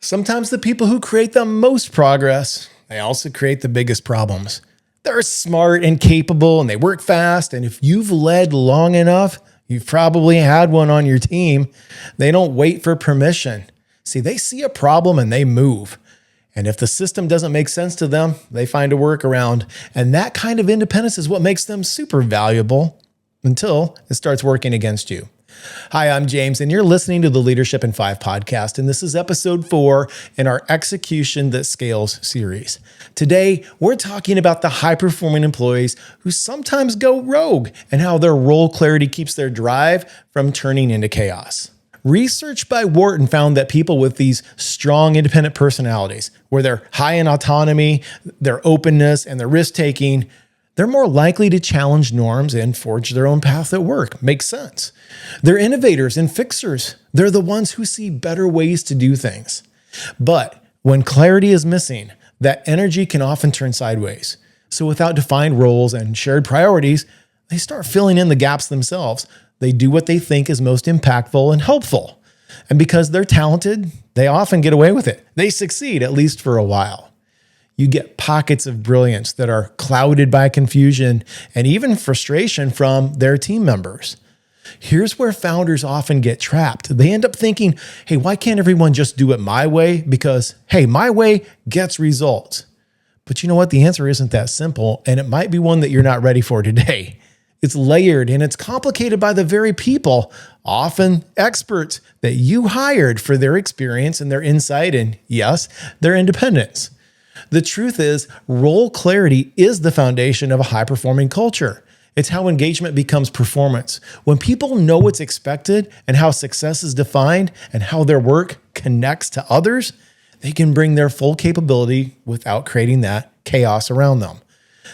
Sometimes the people who create the most progress, they also create the biggest problems. They're smart and capable and they work fast. And if you've led long enough, you've probably had one on your team. They don't wait for permission. See, they see a problem and they move. And if the system doesn't make sense to them, they find a workaround. And that kind of independence is what makes them super valuable until it starts working against you. Hi, I'm James, and you're listening to the Leadership in 5 podcast, and this is episode 4 in our Execution That Scales series. Today, we're talking about the high-performing employees who sometimes go rogue and how their role clarity keeps their drive from turning into chaos. Research by Wharton found that people with these strong independent personalities, where they're high in autonomy, their openness, and their risk-taking, they're more likely to challenge norms and forge their own path at work. Makes sense. They're innovators and fixers. They're the ones who see better ways to do things. But when clarity is missing, that energy can often turn sideways. So without defined roles and shared priorities, they start filling in the gaps themselves. They do what they think is most impactful and helpful. And because they're talented, they often get away with it. They succeed, at least for a while. You get pockets of brilliance that are clouded by confusion and even frustration from their team members. Here's where founders often get trapped. They end up thinking, hey, why can't everyone just do it my way? Because, hey, my way gets results. But you know what? The answer isn't that simple, and it might be one that you're not ready for today. It's layered and it's complicated by the very people, often experts, that you hired for their experience and their insight and, yes, their independence. The truth is, role clarity is the foundation of a high-performing culture. It's how engagement becomes performance. When people know what's expected and how success is defined and how their work connects to others, they can bring their full capability without creating that chaos around them.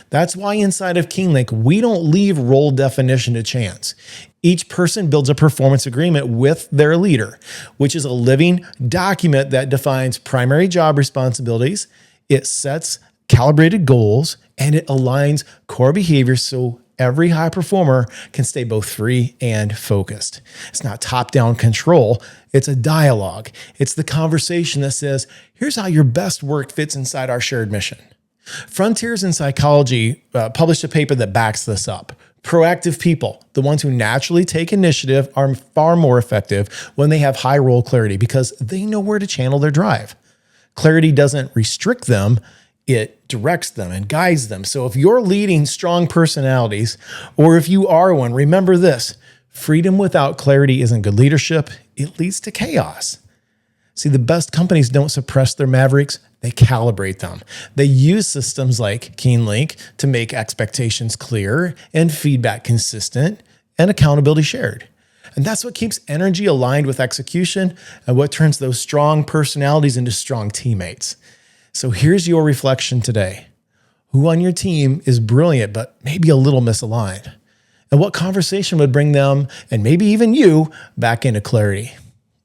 That's why inside of KeyneLink, we don't leave role definition to chance. Each person builds a performance agreement with their leader, which is a living document that defines primary job responsibilities. It sets calibrated goals and it aligns core behaviors so every high performer can stay both free and focused. It's not top-down control. It's a dialogue. It's the conversation that says, here's how your best work fits inside our shared mission. Frontiers in Psychology published a paper that backs this up. Proactive people, the ones who naturally take initiative, are far more effective when they have high role clarity because they know where to channel their drive. Clarity doesn't restrict them, it directs them and guides them. So if you're leading strong personalities, or if you are one, remember this: freedom without clarity isn't good leadership. It leads to chaos. See, the best companies don't suppress their mavericks, they calibrate them. They use systems like KeyneLink to make expectations clear and feedback consistent and accountability shared. And that's what keeps energy aligned with execution and what turns those strong personalities into strong teammates. So here's your reflection today. Who on your team is brilliant, but maybe a little misaligned? And what conversation would bring them, and maybe even you, back into clarity?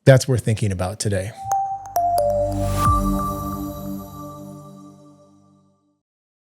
That's worth thinking about today.